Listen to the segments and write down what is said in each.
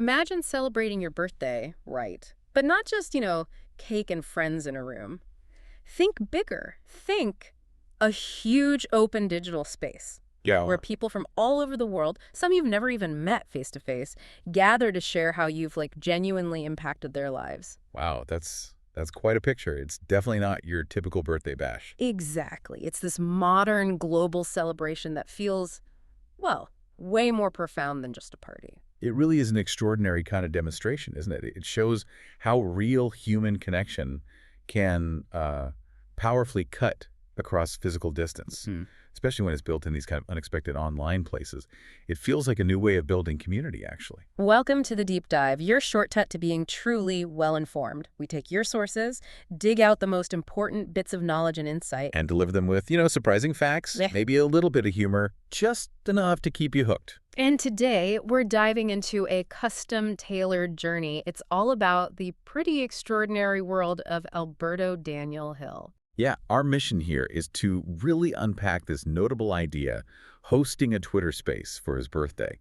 imagine celebrating your birthday, right? But not just, cake and friends in a room. Think bigger. Think a huge open digital space Yeah. where people from all over the world, some you've never even met face to face, gather to share how you've genuinely impacted their lives. Wow, that's quite a picture. It's definitely not your typical birthday bash. Exactly. It's this modern global celebration that feels, well, way more profound than just a party. It really is an extraordinary kind of demonstration, isn't it? It shows how real human connection can powerfully cut across physical distance, especially when it's built in these kind of unexpected online places. It feels like a new way of building community, actually. Welcome to The Deep Dive, your shortcut to being truly well-informed. We take your sources, dig out the most important bits of knowledge and insight. And deliver them with, surprising facts, Yeah. maybe a little bit of humor, just enough to keep you hooked. And today, we're diving into a custom-tailored journey. It's all about the pretty extraordinary world of Alberto Daniel Hill. Yeah, our mission here is to really unpack this notable idea, hosting a Twitter space for his birthday.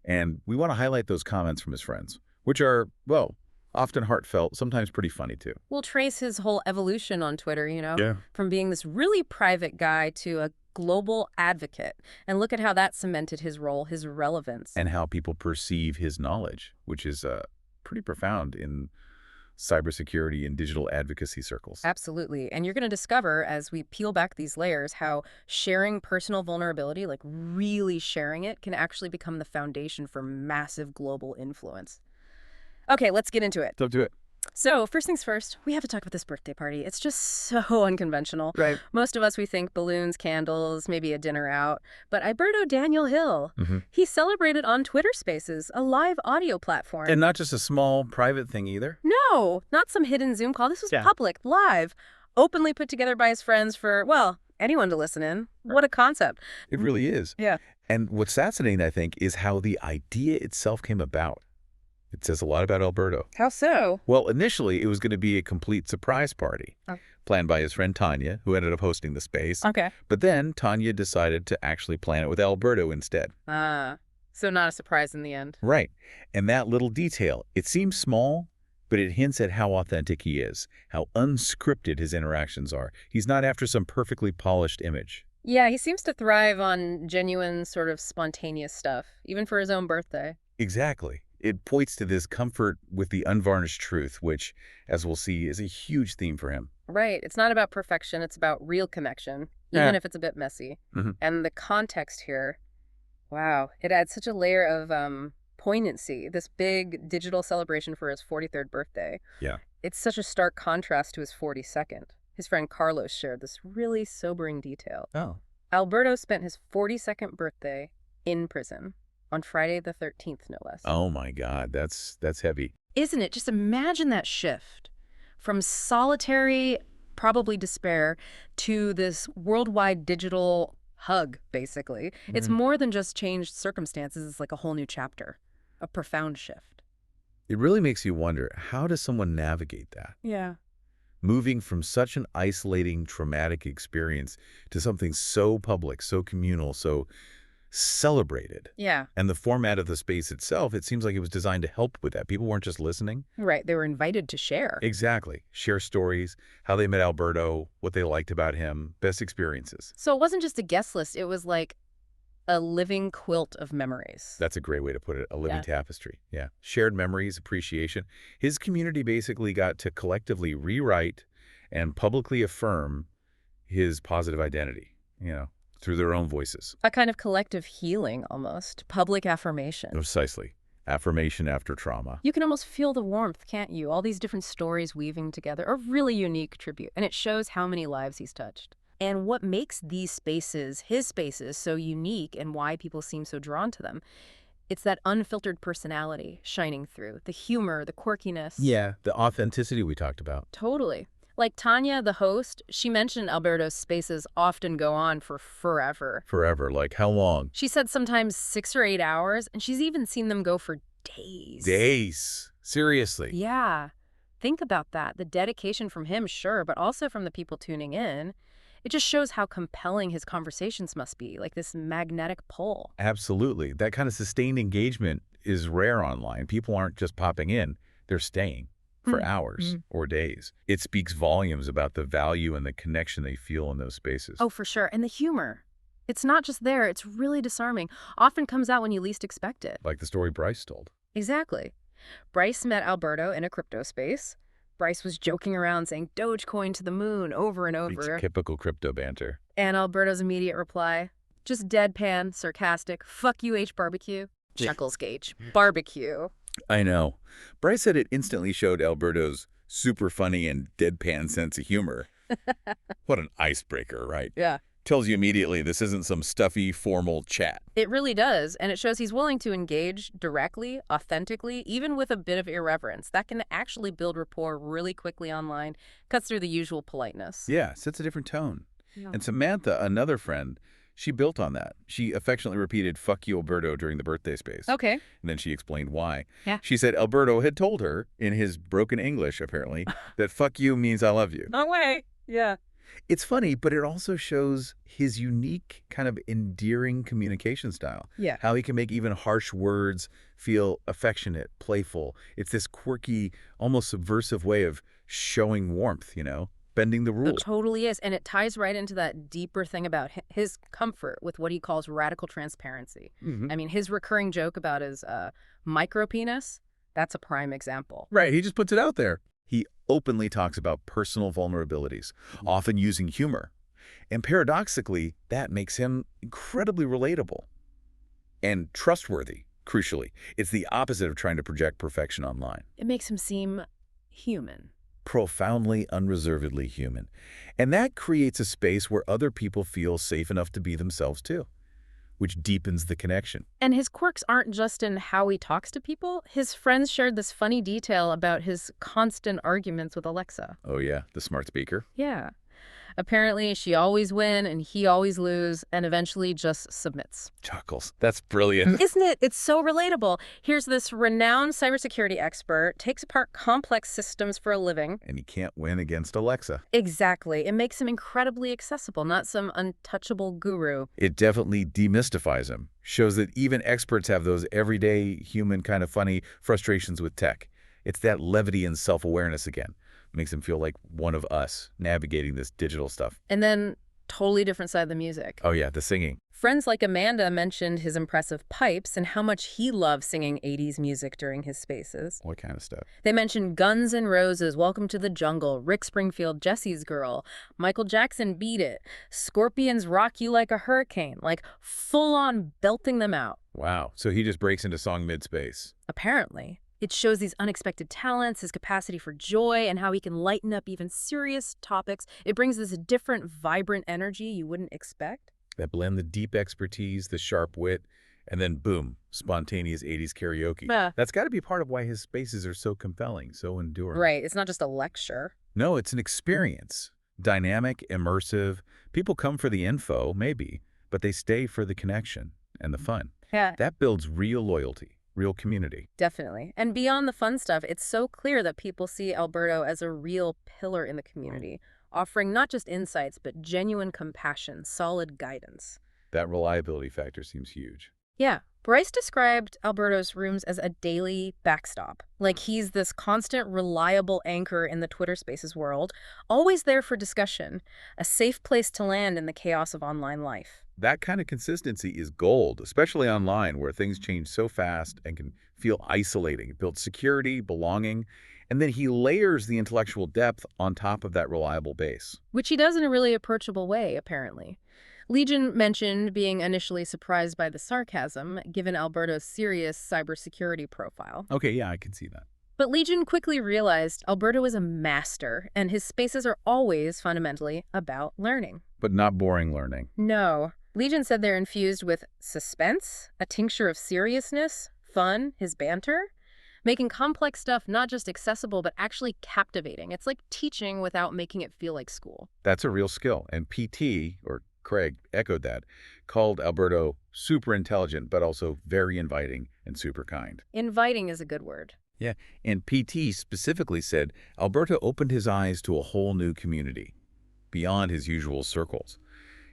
And we want to highlight those comments from his friends, which are, well, often heartfelt, sometimes pretty funny too. We'll trace his whole evolution on Twitter, Yeah. from being this really private guy to a global advocate. And look at how that cemented his role, his relevance. And how people perceive his knowledge, which is pretty profound in cybersecurity and digital advocacy circles. Absolutely. And you're going to discover, as we peel back these layers, how sharing personal vulnerability, really sharing it, can actually become the foundation for massive global influence. Okay, let's get into it. So do it. So, first things first, we have to talk about this birthday party. It's just so unconventional. Right. Most of us, we think balloons, candles, maybe a dinner out. But Alberto Daniel Hill, Mm-hmm. he celebrated on Twitter Spaces, a live audio platform. And not just a small private thing either. No, not some hidden Zoom call. This was Yeah. public, live, openly put together by his friends for, well, anyone to listen in. What a concept. It really is. Yeah. And what's fascinating, I think, is how the idea itself came about. It says a lot about Alberto. How so? Well, initially, it was going to be a complete surprise party Oh. planned by his friend Tanya, who ended up hosting the space. Okay. But then Tanya decided to actually plan it with Alberto instead. So not a surprise in the end. Right. And that little detail, it seems small, but it hints at how authentic he is, how unscripted his interactions are. He's not after some perfectly polished image. Yeah, he seems to thrive on genuine, sort of spontaneous stuff, even for his own birthday. Exactly. It points to this comfort with the unvarnished truth, which, as we'll see, is a huge theme for him. Right. It's not about perfection. It's about real connection, Yeah. even if it's a bit messy. Mhm. And the context here, wow, it adds such a layer of poignancy, this big digital celebration for his 43rd birthday. Yeah. It's such a stark contrast to his 42nd. His friend Carlos shared this really sobering detail. Oh. Alberto spent his 42nd birthday in prison on Friday the 13th, no less. Oh my God, that's heavy. Isn't it? Just imagine that shift from solitary, probably despair, to this worldwide digital hug, basically. It's more than just changed circumstances. It's like a whole new chapter, a profound shift. It really makes you wonder, how does someone navigate that? Yeah. Moving from such an isolating, traumatic experience to something so public, so communal, so celebrated. Yeah. And the format of the space itself, it seems like it was designed to help with that. People weren't just listening. Right. They were invited to share. Exactly. Share stories, how they met Alberto, what they liked about him, best experiences. So it wasn't just a guest list. It was like a living quilt of memories. That's a great way to put it, a living Yeah. tapestry. Yeah. Shared memories, appreciation. His community basically got to collectively rewrite and publicly affirm his positive identity, through their own voices. A kind of collective healing, almost. Public affirmation. Precisely. Affirmation after trauma. You can almost feel the warmth, can't you? All these different stories weaving together. A really unique tribute. And it shows how many lives he's touched. And what makes these spaces, his spaces, so unique and why people seem so drawn to them, it's that unfiltered personality shining through. The humor, the quirkiness. Yeah, the authenticity we talked about. Totally. Like Tanya, the host, she mentioned Alberto's spaces often go on for forever. Forever. Like how long? She said sometimes 6 or 8 hours, and she's even seen them go for days. Days. Seriously. Yeah. Think about that. The dedication from him, sure, but also from the people tuning in. It just shows how compelling his conversations must be, like this magnetic pull. Absolutely. That kind of sustained engagement is rare online. People aren't just popping in, they're staying for hours or days. It speaks volumes about the value and the connection they feel in those spaces. Oh, for sure. And the humor. It's not just there, it's really disarming. Often comes out when you least expect it. Like the story Bryce told. Exactly. Bryce met Alberto in a crypto space. Bryce was joking around saying Dogecoin to the moon over and over. Typical crypto banter. And Alberto's immediate reply, just deadpan, sarcastic, fuck you, H barbecue. Chuckles Gage. Barbecue. I know. Bryce said it instantly showed Alberto's super funny and deadpan sense of humor. What an icebreaker, right? Yeah. Tells you immediately this isn't some stuffy, formal chat. It really does, and it shows he's willing to engage directly, authentically, even with a bit of irreverence. That can actually build rapport really quickly online, cuts through the usual politeness. Yeah, sets a different tone. Yeah. And Samantha, another friend, she built on that. She affectionately repeated, "Fuck you, Alberto," during the birthday space. Okay. And then she explained why. Yeah. She said Alberto had told her, in his broken English apparently, that "fuck you" means "I love you." No way. Yeah. It's funny, but it also shows his unique kind of endearing communication style. Yeah. How he can make even harsh words feel affectionate, playful. It's this quirky, almost subversive way of showing warmth, bending the It rules. totally is, and it ties right into that deeper thing about his comfort with what he calls radical transparency. I mean, his recurring joke about his micro penis, that's a prime example. Right, he just puts it out there. He openly talks about personal vulnerabilities, often using humor. And paradoxically, that makes him incredibly relatable and trustworthy, crucially. It's the opposite of trying to project perfection online. It makes him seem human. Profoundly, unreservedly human. And that creates a space where other people feel safe enough to be themselves too, which deepens the connection. And his quirks aren't just in how he talks to people. His friends shared this funny detail about his constant arguments with Alexa. Oh yeah, the smart speaker. Yeah. Apparently, she always win and he always lose and eventually just submits. Chuckles. That's brilliant. Isn't it? It's so relatable. Here's this renowned cybersecurity expert, takes apart complex systems for a living. And he can't win against Alexa. Exactly. It makes him incredibly accessible, not some untouchable guru. It definitely demystifies him. Shows that even experts have those everyday, human kind of funny frustrations with tech. It's that levity and self-awareness again. Makes him feel like one of us navigating this digital stuff. And then, totally different side of the music. Oh yeah, the singing. Friends like Amanda mentioned his impressive pipes and how much he loved singing 80s music during his spaces. What kind of stuff? They mentioned Guns N' Roses, Welcome to the Jungle, Rick Springfield, Jesse's Girl, Michael Jackson, Beat It, Scorpions, Rock You Like a Hurricane, like full-on belting them out. Wow, so he just breaks into song mid-space. Apparently. It shows these unexpected talents, his capacity for joy, and how he can lighten up even serious topics. It brings this different, vibrant energy you wouldn't expect. That blend the deep expertise, the sharp wit, and then boom, spontaneous 80s karaoke. That's got to be part of why his spaces are so compelling, so enduring. Right, it's not just a lecture. No, it's an experience. Dynamic, immersive. People come for the info, maybe, but they stay for the connection and the fun. Yeah. That builds real loyalty. Real community. Definitely. And beyond the fun stuff, it's so clear that people see Alberto as a real pillar in the community, offering not just insights, but genuine compassion, solid guidance. That reliability factor seems huge. Yeah. Bryce described Alberto's rooms as a daily backstop. Like he's this constant, reliable anchor in the Twitter Spaces world, always there for discussion, a safe place to land in the chaos of online life. That kind of consistency is gold, especially online where things change so fast and can feel isolating. It builds security, belonging, and then he layers the intellectual depth on top of that reliable base. Which he does in a really approachable way, apparently. Legion mentioned being initially surprised by the sarcasm, given Alberto's serious cybersecurity profile. Okay, yeah, I can see that. But Legion quickly realized Alberto is a master, and his spaces are always fundamentally about learning. But not boring learning. No. Legion said they're infused with suspense, a tincture of seriousness, fun, his banter, making complex stuff not just accessible, but actually captivating. It's like teaching without making it feel like school. That's a real skill. And PT, or Craig, echoed that, called Alberto super intelligent, but also very inviting and super kind. Inviting is a good word. Yeah, and PT specifically said Alberto opened his eyes to a whole new community, beyond his usual circles.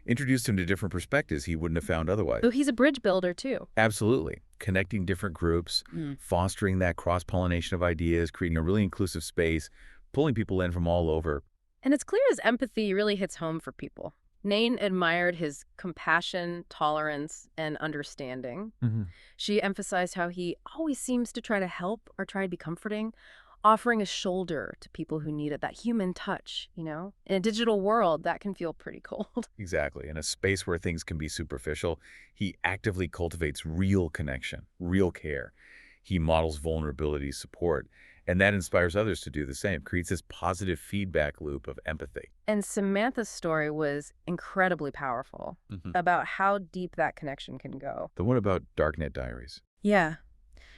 Introduced him to different perspectives he wouldn't have found otherwise. So he's a bridge builder, too. Absolutely. Connecting different groups, fostering that cross-pollination of ideas, creating a really inclusive space, pulling people in from all over. And it's clear his empathy really hits home for people. Nain admired his compassion, tolerance, and understanding. hmm She emphasized how he always seems to try to help or try to be comforting, offering a shoulder to people who need it, that human touch, you know? In a digital world, that can feel pretty cold. Exactly. In a space where things can be superficial, he actively cultivates real connection, real care. He models vulnerability, support, and that inspires others to do the same, creates this positive feedback loop of empathy. And Samantha's story was incredibly powerful about how deep that connection can go. The one about Darknet Diaries. Yeah.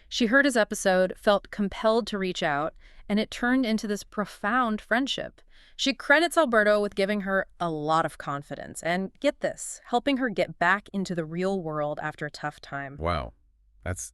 She heard his episode, felt compelled to reach out, and it turned into this profound friendship. She credits Alberto with giving her a lot of confidence and, get this, helping her get back into the real world after a tough time. Wow. That's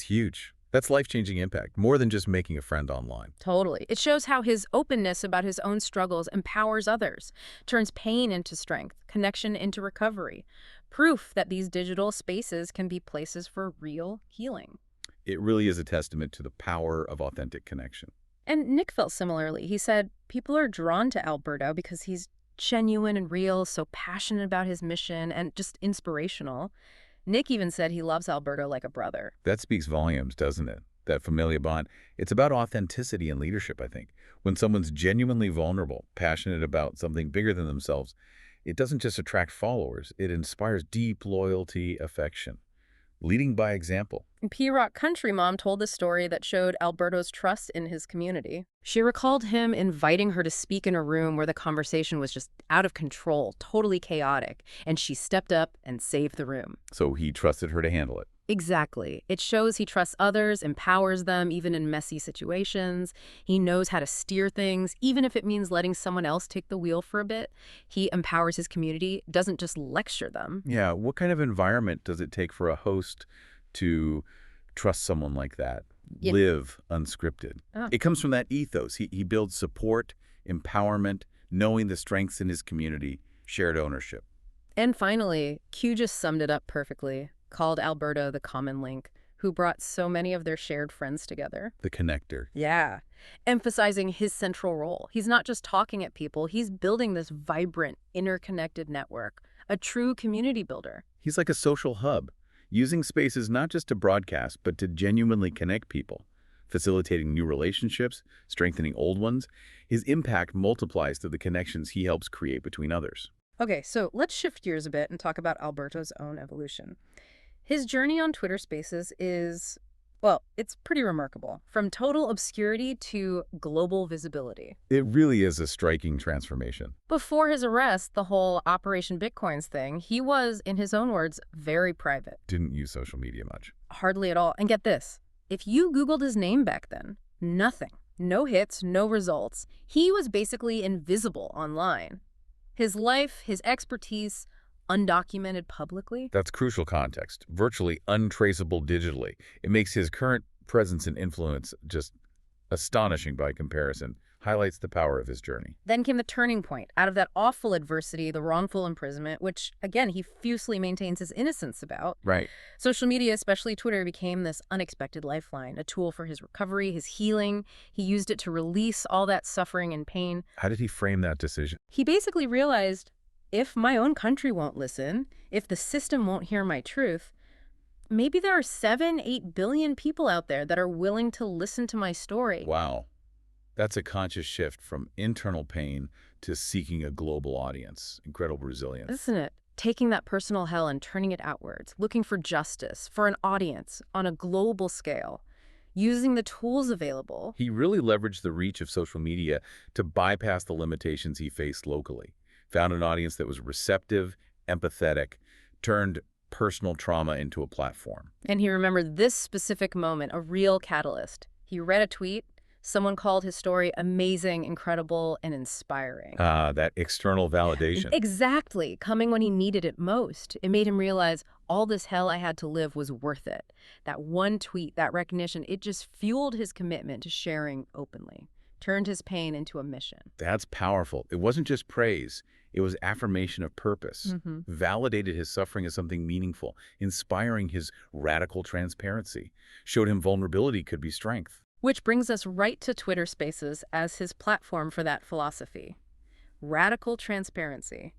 huge. That's life-changing impact, more than just making a friend online. Totally. It shows how his openness about his own struggles empowers others, turns pain into strength, connection into recovery. Proof that these digital spaces can be places for real healing. It really is a testament to the power of authentic connection. And Nick felt similarly. He said, people are drawn to Alberto because he's genuine and real, so passionate about his mission and just inspirational. Nick even said he loves Alberto like a brother. That speaks volumes, doesn't it? That familia bond. It's about authenticity and leadership, I think. When someone's genuinely vulnerable, passionate about something bigger than themselves, it doesn't just attract followers. It inspires deep loyalty, affection. Leading by example. P-Rock Country Mom told a story that showed Alberto's trust in his community. She recalled him inviting her to speak in a room where the conversation was just out of control, totally chaotic, and she stepped up and saved the room. So he trusted her to handle it. Exactly. It shows he trusts others, empowers them, even in messy situations. He knows how to steer things, even if it means letting someone else take the wheel for a bit. He empowers his community, doesn't just lecture them. Yeah, what kind of environment does it take for a host to trust someone like that? Yeah. Live unscripted. Oh. It comes from that ethos. He builds support, empowerment, knowing the strengths in his community, shared ownership. And finally, Q just summed it up perfectly. Called Alberto the common link, who brought so many of their shared friends together. The connector. Yeah. Emphasizing his central role. He's not just talking at people, he's building this vibrant, interconnected network, a true community builder. He's like a social hub, using spaces not just to broadcast, but to genuinely connect people, facilitating new relationships, strengthening old ones. His impact multiplies through the connections he helps create between others. Okay, so let's shift gears a bit and talk about Alberto's own evolution. His journey on Twitter Spaces is, well, it's pretty remarkable. From total obscurity to global visibility. It really is a striking transformation. Before his arrest, the whole Operation Bitcoins thing, he was, in his own words, very private. Didn't use social media much. Hardly at all. And get this, if you Googled his name back then, nothing. No hits, no results. He was basically invisible online. His life, his expertise, undocumented publicly. That's crucial context. Virtually untraceable digitally. It makes his current presence and influence just astonishing by comparison. Highlights the power of his journey. Then came the turning point. Out of that awful adversity, the wrongful imprisonment, which, again, he fiercely maintains his innocence about. Right. Social media, especially Twitter, became this unexpected lifeline, a tool for his recovery, his healing. He used it to release all that suffering and pain. How did he frame that decision? He basically realized, if my own country won't listen, if the system won't hear my truth, maybe there are 7-8 billion people out there that are willing to listen to my story. Wow. That's a conscious shift from internal pain to seeking a global audience. Incredible resilience. Isn't it? Taking that personal hell and turning it outwards, looking for justice, for an audience on a global scale, using the tools available. He really leveraged the reach of social media to bypass the limitations he faced locally. Found an audience that was receptive, empathetic, turned personal trauma into a platform. And he remembered this specific moment, a real catalyst. He read a tweet. Someone called his story amazing, incredible, and inspiring. That external validation. Exactly. Coming when he needed it most. It made him realize all this hell I had to live was worth it. That one tweet, that recognition, it just fueled his commitment to sharing openly. turned his pain into a mission. That's powerful. It wasn't just praise. It was affirmation of purpose, Hmm. validated his suffering as something meaningful, inspiring his radical transparency, showed him vulnerability could be strength. Which brings us right to Twitter Spaces as his platform for that philosophy. Radical transparency.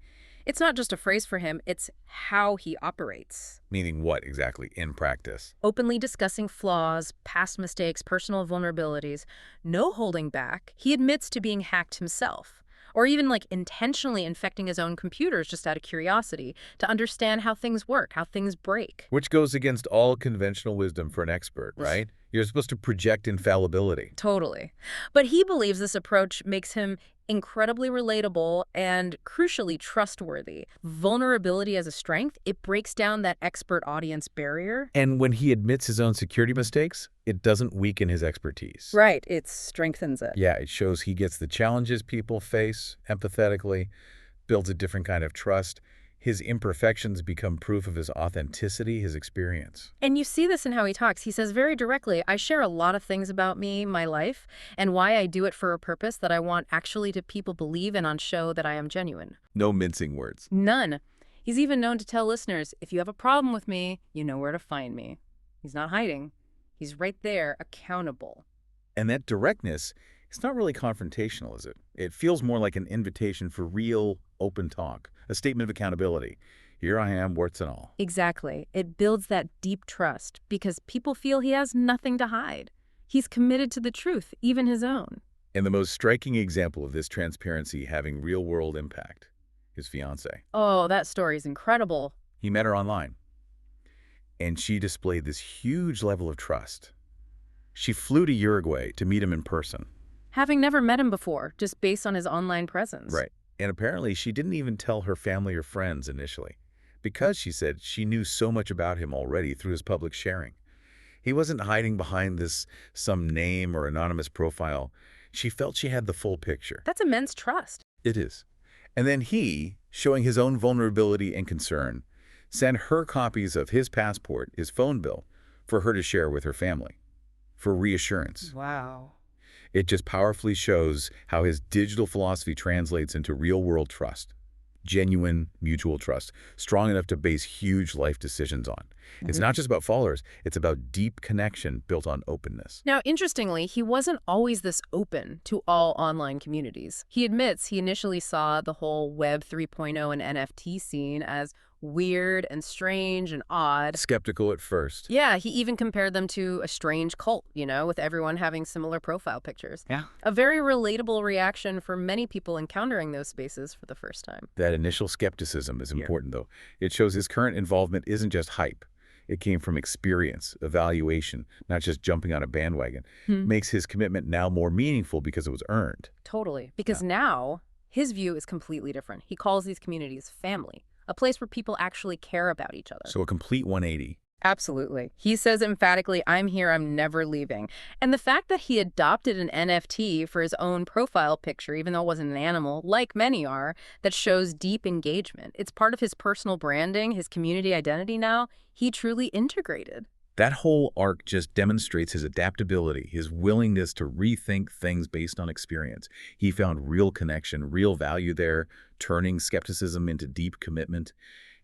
It's not just a phrase for him, it's how he operates. Meaning what exactly in practice? Openly discussing flaws, past mistakes, personal vulnerabilities, no holding back. He admits to being hacked himself, or even like intentionally infecting his own computers just out of curiosity to understand how things work, how things break. Which goes against all conventional wisdom for an expert, right? You're supposed to project infallibility. Totally. But he believes this approach makes him incredibly relatable and crucially trustworthy. Vulnerability as a strength, it breaks down that expert audience barrier. And when he admits his own security mistakes, it doesn't weaken his expertise. Right, it strengthens it. Yeah, it shows he gets the challenges people face empathetically, builds a different kind of trust. His imperfections become proof of his authenticity, his experience. And you see this in how he talks. He says very directly, I share a lot of things about me, my life, and why I do it for a purpose that I want actually to people believe and on show that I am genuine. No mincing words. None. He's even known to tell listeners, if you have a problem with me, you know where to find me. He's not hiding. He's right there, accountable. And that directness, it's not really confrontational, is it? It feels more like an invitation for real, open talk, a statement of accountability. Here I am, warts and all. Exactly. It builds that deep trust because people feel he has nothing to hide. He's committed to the truth, even his own. And the most striking example of this transparency having real-world impact, his fiancée. Oh, that story is incredible. He met her online, and she displayed this huge level of trust. She flew to Uruguay to meet him in person. Having never met him before, just based on his online presence. Right. And apparently she didn't even tell her family or friends initially, because she said she knew so much about him already through his public sharing. He wasn't hiding behind some name or anonymous profile. She felt she had the full picture. That's immense trust. It is. And then he, showing his own vulnerability and concern, sent her copies of his passport, his phone bill, for her to share with her family, for reassurance. Wow. It just powerfully shows how his digital philosophy translates into real-world trust. Genuine, mutual trust, strong enough to base huge life decisions on. It's not just about followers, it's about deep connection built on openness. Now, interestingly, he wasn't always this open to all online communities. He admits he initially saw the whole Web 3.0 and NFT scene as weird and strange and odd. Skeptical at first. Yeah, he even compared them to a strange cult, with everyone having similar profile pictures. Yeah. A very relatable reaction for many people encountering those spaces for the first time. That initial skepticism is important, though. It shows his current involvement isn't just hype. It came from experience, evaluation, not just jumping on a bandwagon. Makes his commitment now more meaningful because it was earned. Totally. Because now his view is completely different. He calls these communities family, a place where people actually care about each other. So a complete 180. Absolutely. He says emphatically, I'm here, I'm never leaving. And the fact that he adopted an NFT for his own profile picture, even though it wasn't an animal, like many are, that shows deep engagement. It's part of his personal branding, his community identity now. He truly integrated. That whole arc just demonstrates his adaptability, his willingness to rethink things based on experience. He found real connection, real value there, turning skepticism into deep commitment,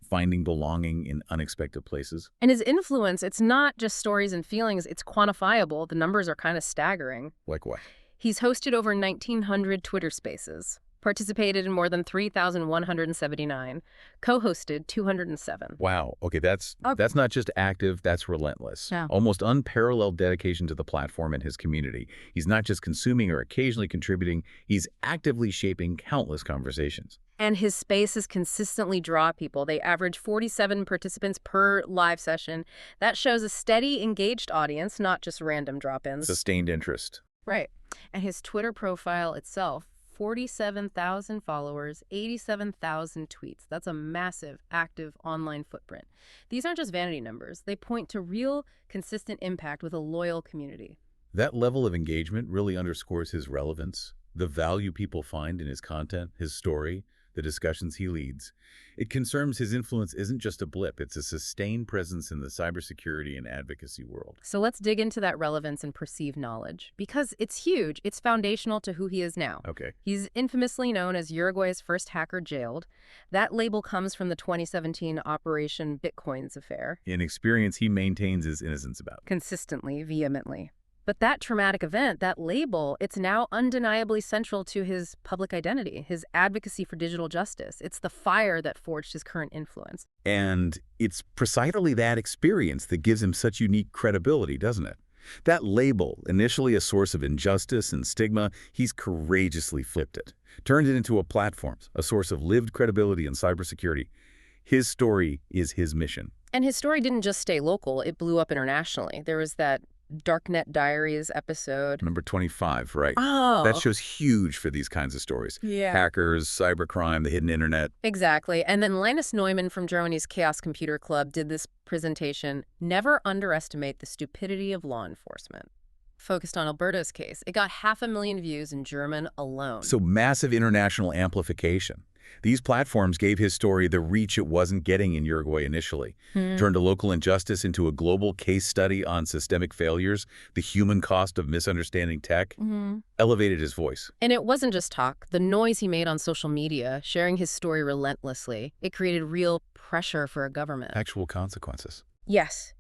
finding belonging in unexpected places. And his influence, it's not just stories and feelings, it's quantifiable. The numbers are kind of staggering. Like what? He's hosted over 1,900 Twitter Spaces, participated in more than 3,179, co-hosted 207. Wow. Okay, that's not just active, that's relentless. Yeah. Almost unparalleled dedication to the platform and his community. He's not just consuming or occasionally contributing, he's actively shaping countless conversations. And his spaces consistently draw people. They average 47 participants per live session. That shows a steady, engaged audience, not just random drop-ins. Sustained interest. Right. And his Twitter profile itself, 47,000 followers, 87,000 tweets. That's a massive, active online footprint. These aren't just vanity numbers. They point to real, consistent impact with a loyal community. That level of engagement really underscores his relevance, the value people find in his content, his story, the discussions he leads. It confirms his influence isn't just a blip, it's a sustained presence in the cybersecurity and advocacy world. So let's dig into that relevance and perceived knowledge. Because it's huge, it's foundational to who he is now. Okay. He's infamously known as Uruguay's first hacker jailed. That label comes from the 2017 Operation Bitcoins affair. In experience, he maintains his innocence about. Consistently, vehemently. But that traumatic event, that label, it's now undeniably central to his public identity, his advocacy for digital justice. It's the fire that forged his current influence. And it's precisely that experience that gives him such unique credibility, doesn't it? That label, initially a source of injustice and stigma, he's courageously flipped it, turned it into a platform, a source of lived credibility in cybersecurity. His story is his mission. And his story didn't just stay local, it blew up internationally. There was that Darknet Diaries episode. Number 25, right? Oh. That show's huge for these kinds of stories. Yeah. Hackers, cybercrime, the hidden internet. Exactly. And then Linus Neumann from Germany's Chaos Computer Club did this presentation, Never Underestimate the Stupidity of Law Enforcement. Focused on Alberto's case. It got 500,000 views in German alone. So massive international amplification. These platforms gave his story the reach it wasn't getting in Uruguay initially, turned a local injustice into a global case study on systemic failures, the human cost of misunderstanding tech, elevated his voice. And it wasn't just talk. The noise he made on social media, sharing his story relentlessly, it created real pressure for a government. Actual consequences. Yes.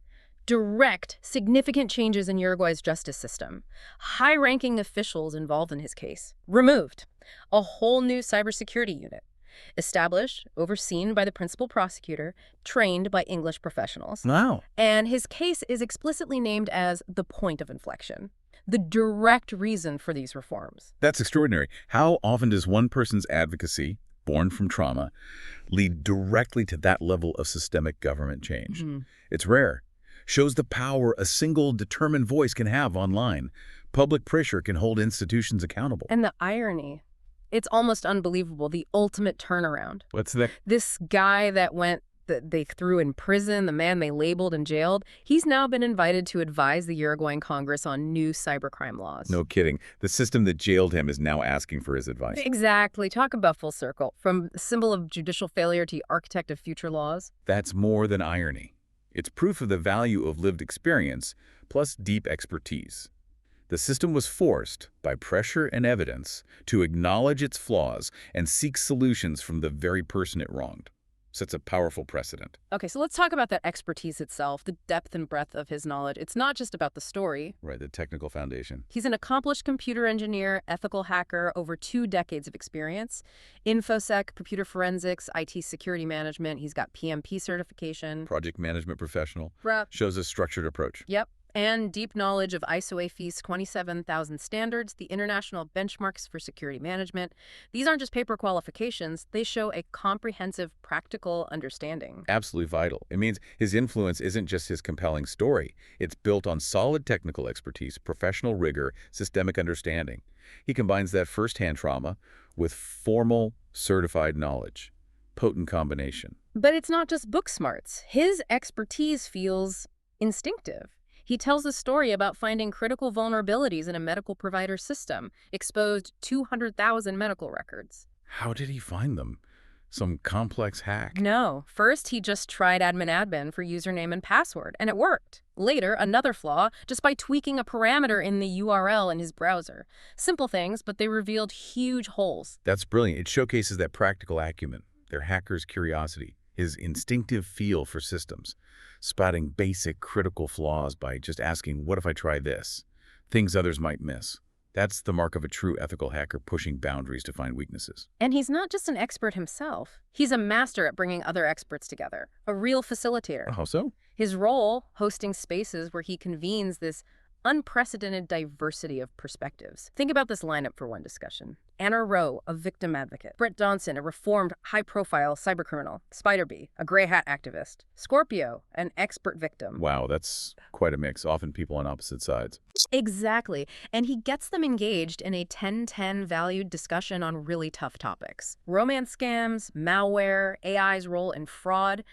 Direct, significant changes in Uruguay's justice system. High-ranking officials involved in his case. Removed. A whole new cybersecurity unit. Established, overseen by the principal prosecutor, trained by English professionals. Wow. And his case is explicitly named as the point of inflection, the direct reason for these reforms. That's extraordinary. How often does one person's advocacy, born from trauma, lead directly to that level of systemic government change? It's rare. Shows the power a single determined voice can have online. Public pressure can hold institutions accountable. And the irony, it's almost unbelievable, the ultimate turnaround. What's that? This guy that they threw in prison, the man they labeled and jailed, he's now been invited to advise the Uruguayan Congress on new cybercrime laws. No kidding. The system that jailed him is now asking for his advice. Exactly. Talk about full circle. From symbol of judicial failure to architect of future laws. That's more than irony. It's proof of the value of lived experience plus deep expertise. The system was forced, by pressure and evidence, to acknowledge its flaws and seek solutions from the very person it wronged. Sets a powerful precedent. Okay, so let's talk about that expertise itself, the depth and breadth of his knowledge. It's not just about the story. Right, the technical foundation. He's an accomplished computer engineer, ethical hacker, over 2 decades of experience. InfoSec, computer forensics, IT security management. He's got PMP certification. Project management professional. Rep. Shows a structured approach. Yep. And deep knowledge of ISO AFIS 27,000 standards, the international benchmarks for security management. These aren't just paper qualifications, they show a comprehensive, practical understanding. Absolutely vital. It means his influence isn't just his compelling story. It's built on solid technical expertise, professional rigor, systemic understanding. He combines that first-hand trauma with formal, certified knowledge. Potent combination. But it's not just book smarts. His expertise feels instinctive. He tells a story about finding critical vulnerabilities in a medical provider system, exposed 200,000 medical records. How did he find them? Some complex hack? No. First, he just tried admin for username and password, and it worked. Later, another flaw, just by tweaking a parameter in the URL in his browser. Simple things, but they revealed huge holes. That's brilliant. It showcases that practical acumen, their hacker's curiosity, his instinctive feel for systems, spotting basic critical flaws by just asking, what if I try this? Things others might miss. That's the mark of a true ethical hacker, pushing boundaries to find weaknesses. And he's not just an expert himself. He's a master at bringing other experts together, a real facilitator. How so? His role, hosting spaces where he convenes this unprecedented diversity of perspectives. Think about this lineup for one discussion. Anna Rowe, a victim advocate. Brett Johnson, a reformed, high-profile cybercriminal. Spider-Bee, a gray hat activist. Scorpio, an expert victim. Wow, that's quite a mix. Often people on opposite sides. Exactly. And he gets them engaged in a 10-10 valued discussion on really tough topics. Romance scams, malware, AI's role in fraud.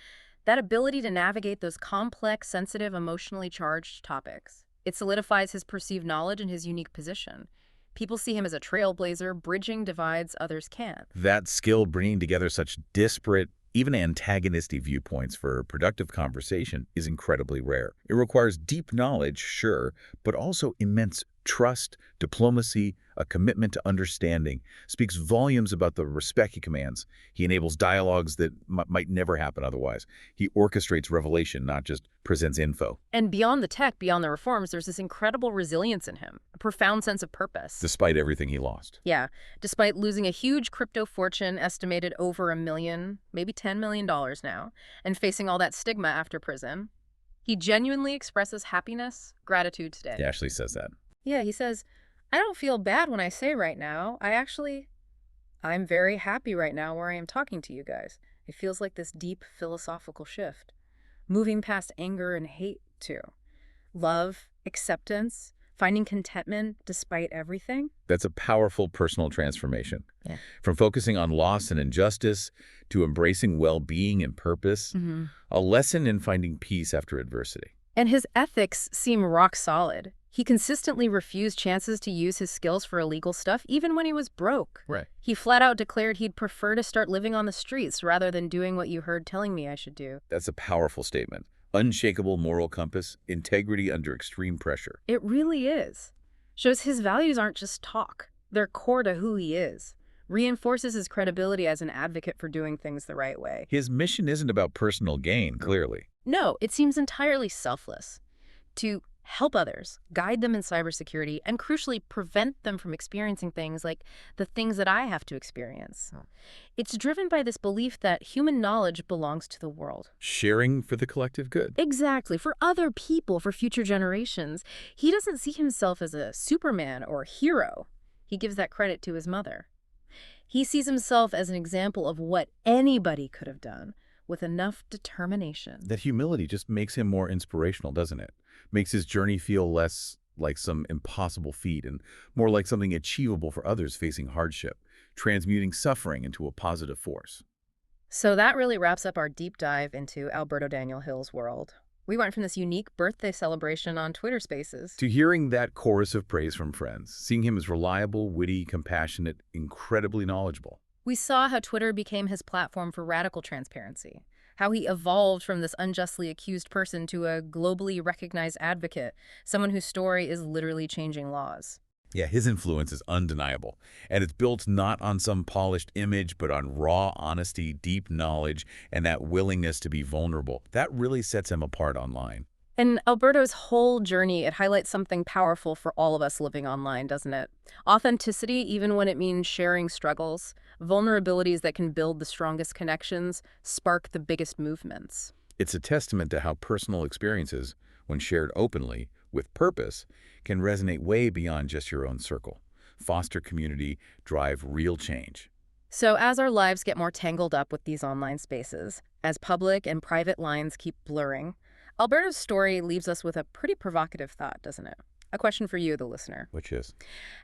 That ability to navigate those complex, sensitive, emotionally charged topics. It solidifies his perceived knowledge and his unique position. People see him as a trailblazer, bridging divides others can't. That skill bringing together such disparate, even antagonistic viewpoints for productive conversation is incredibly rare. It requires deep knowledge, sure, but also immense trust, diplomacy, a commitment to understanding. Speaks volumes about the respect he commands. He enables dialogues that might never happen otherwise. He orchestrates revelation, not just presents info. And beyond the tech, beyond the reforms, there's this incredible resilience in him, a profound sense of purpose. Despite everything he lost. Yeah, despite losing a huge crypto fortune estimated over $1 million, maybe $10 million now, and facing all that stigma after prison, he genuinely expresses happiness, gratitude today. He actually says that. Yeah, he says, I don't feel bad when I say right now. I'm very happy right now where I am talking to you guys. It feels like this deep philosophical shift, moving past anger and hate to love, acceptance, finding contentment despite everything. That's a powerful personal transformation. Yeah. From focusing on loss and injustice to embracing well-being and purpose, a lesson in finding peace after adversity. And his ethics seem rock solid. He consistently refused chances to use his skills for illegal stuff, even when he was broke. Right. He flat out declared he'd prefer to start living on the streets rather than doing what you heard telling me I should do. That's a powerful statement. Unshakable moral compass, integrity under extreme pressure. It really is. Shows his values aren't just talk. They're core to who he is. Reinforces his credibility as an advocate for doing things the right way. His mission isn't about personal gain, clearly. No, it seems entirely selfless. To help others, guide them in cybersecurity, and crucially prevent them from experiencing things like the things that I have to experience. It's driven by this belief that human knowledge belongs to the world. Sharing for the collective good. Exactly, for other people, for future generations. He doesn't see himself as a Superman or hero. He gives that credit to his mother. He sees himself as an example of what anybody could have done with enough determination. That humility just makes him more inspirational, doesn't it? Makes his journey feel less like some impossible feat and more like something achievable for others facing hardship, transmuting suffering into a positive force. So that really wraps up our deep dive into Alberto Daniel Hill's world. We went from this unique birthday celebration on Twitter Spaces To hearing that chorus of praise from friends, seeing him as reliable, witty, compassionate, incredibly knowledgeable. we saw how Twitter became his platform for radical transparency, how he evolved from this unjustly accused person to a globally recognized advocate, someone whose story is literally changing laws. Yeah, his influence is undeniable, and it's built not on some polished image, but on raw honesty, deep knowledge, and that willingness to be vulnerable. That really sets him apart online. And Alberto's whole journey, it highlights something powerful for all of us living online, doesn't it? Authenticity, even when it means sharing struggles, vulnerabilities that can build the strongest connections, spark the biggest movements. It's a testament to how personal experiences, when shared openly, with purpose, can resonate way beyond just your own circle. Foster community, drive real change. So as our lives get more tangled up with these online spaces, as public and private lines keep blurring, Alberto's story leaves us with a pretty provocative thought, doesn't it? A question for you, the listener. Which is?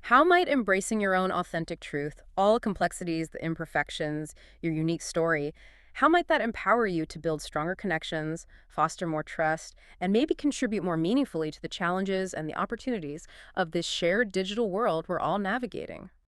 How might embracing your own authentic truth, all the complexities, the imperfections, your unique story, how might that empower you to build stronger connections, foster more trust, and maybe contribute more meaningfully to the challenges and the opportunities of this shared digital world we're all navigating?